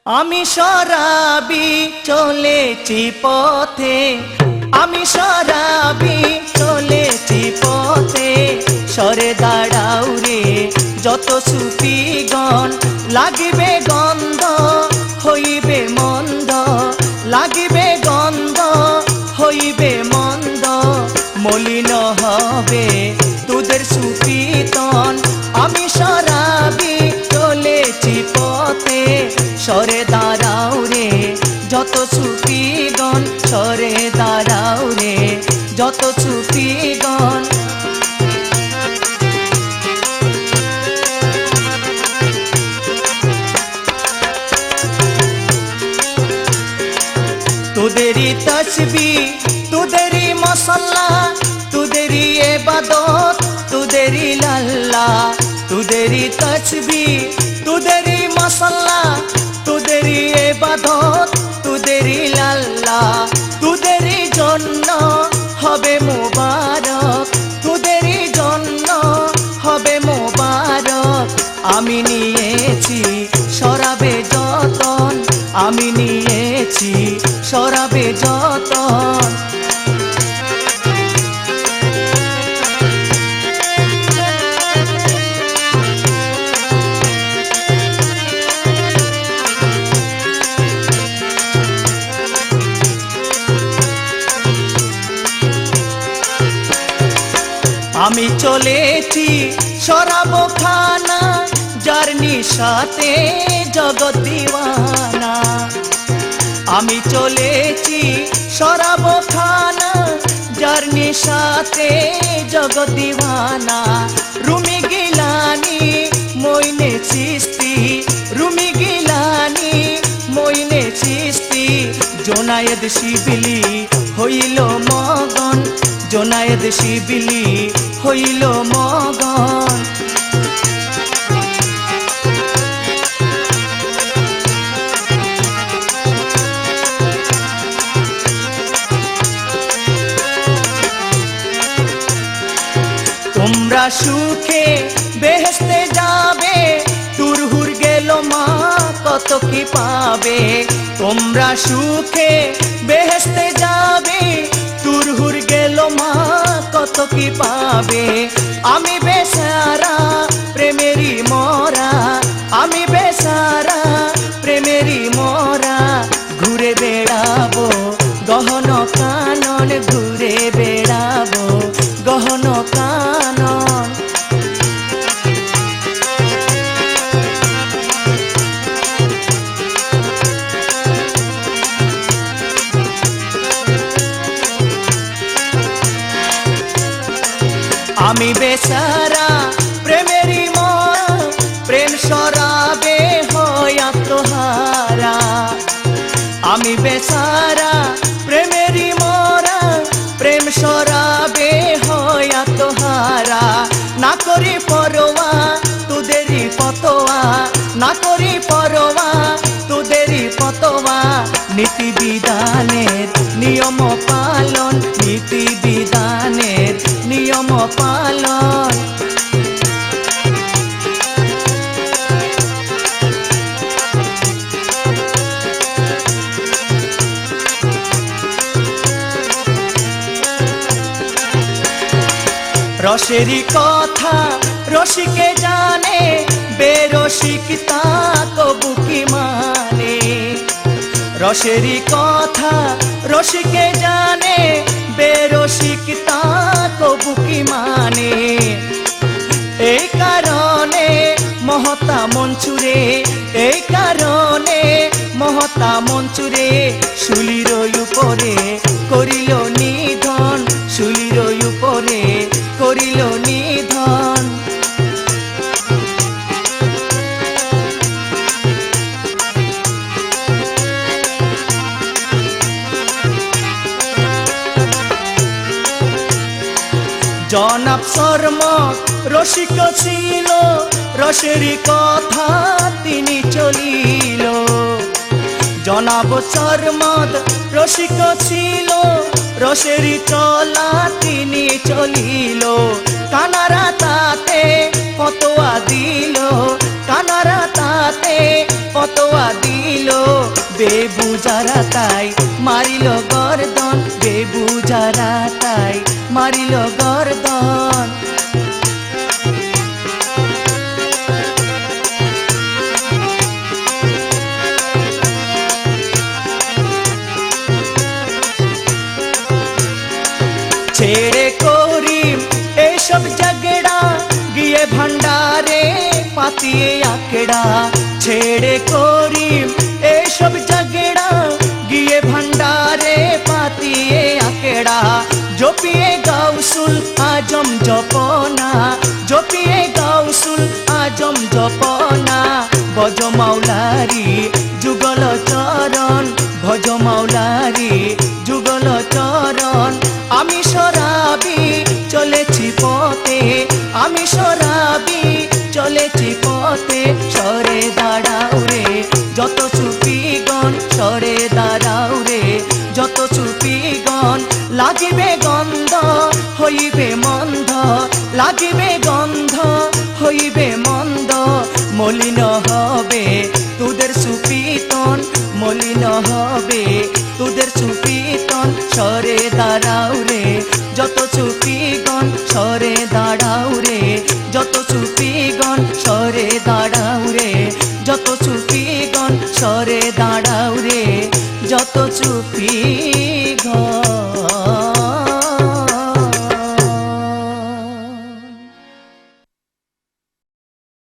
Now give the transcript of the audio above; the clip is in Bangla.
আমি শরাবি চলেছি পথে, আমি শরাবি চলেছি পথে। সরে দাঁড়াও রে যত সুফিগণ, লাগিবে গন্ধ হইবে মন্দ, লাগিবে গন্ধ হইবে মন্দ। মলিন হবে তোদের সুফিতন, আমি শরাবি চলেছি পথে। সরে দাঁড়াও রে যত সুফিগণ, সরে দাঁড়াও রে যত সুফিগণ। তোদেরই তসবিহ, তোদেরই মশাল্লা, তোদেরই ইবাদত, তোদেরই লাল্লা। তোদেরই তসবিহ, তোদেরই মশাল্লা, তোদেরই ইবাদত, তোদেরই লাল্লা। তোদেরই জন্য হবে মোবারক, তোদেরই জন্য হবে মোবারক। আমি নিয়েছি শরাবে যতন, আমি নিয়েছি শরাবে যতন। আমি চলেছি শরাবখানা, যার নিশাতে জগৎ দিওয়ানা। আমি চলেছি শরাবখানা, যার নিশাতে জগৎ দিওয়ানা। রুমি গিলানি মইনে চিস্তি, রুমি গিলানি মইনে চিস্তি। জোনায়েদ শিবিলি হইল মগন, জোনায়েদ শিবিলি হইল মগন। তোমরা সুখে বেহেশতে যাবে, তুরহুর গেল মা কত কি পাবে। তোমরা সুখে বেহেশতে যাবে, তুরহুর গেল মা কত কি পাবে। আমি বেচারা প্রেমেরই মরা, আমি বেচারা প্রেমেরই মরা। ঘুরে বেড়াবো গহন কানন, ঘুরে বেড়াবো গহন কানন। আমি বেচারা প্রেমেরই মরা, প্রেম শরাবে হয় আত্মহারা। আমি বেচারা প্রেমেরই মরা, প্রেম শরাবে হয় আত্মহারা। না করি পরোয়া তোদেরই ফতোয়া, না করি পরোয়া তোদেরই ফতোয়া। নীতি বিধানের নিয়ম পালন, নীতি বিধানের নিয়ম পালন। রসেরই কথা রসিকে জানে, বেরসিক তা কবু কি মানে। রসেরই কথা রসিকে জানে, বেরসিক তা কবু কি মানে। এই কারণে মহতা মঞ্চুরে, এই কারণে মহতা মঞ্চুরে। শুলির উপরে করিল নিধন, শুলির উপরে করিল নিধন। জনাব শর্মক রসিক ছিল, রসেরই কথা তিনি চলিল। জনাব শর্মদ রসিক ছিল, রসেরই চলা তিনি চলিল। কানারা তাতে ফতোয়া দিল, কানারা তাতে ফতোয়া দিল। বেবুজারা তাই মারিল গর্দন, বেবুজারা তাই মারিল গর্দন। ছেড়ে করিম এসব ঝগড়া, গিয়ে ভান্ডারে পাতিয়ে আকেড়া। ছেড়ে করিম এসব ঝগড়া, গিয়ে ভান্ডারে পাতিয়ে আকেড়া। জপিয়ে গাউসুল আজম জপনা, জপিয়ে গাউসুল আজম জপনা। ভজ মাওলারি যুগল চরণ, ভজ মাওলারি যুগল চরণ। আমি সরাবি চলেছি পথে, আমি সরাবি চলেছি পথে। সরে দাঁড়াও রে যত সুফিগণ, সরে দাঁড়াও রে যত সুফিগণ। লাগিবে গন্ধ হইবে মন্দ, লাগিবে গন্ধ হইবে মন্দ। মলিন হবে তোদের সুফিতন, মলিন হবে তোদের সুফিতন। সরে দাঁড়াও রে যত সুফিগণ, সরে দাঁড়াও রে যত সুফিগণ। সরে দাঁড়াও রে যত সুফিগণ, সরে দাঁড়াও রে যত সুফি।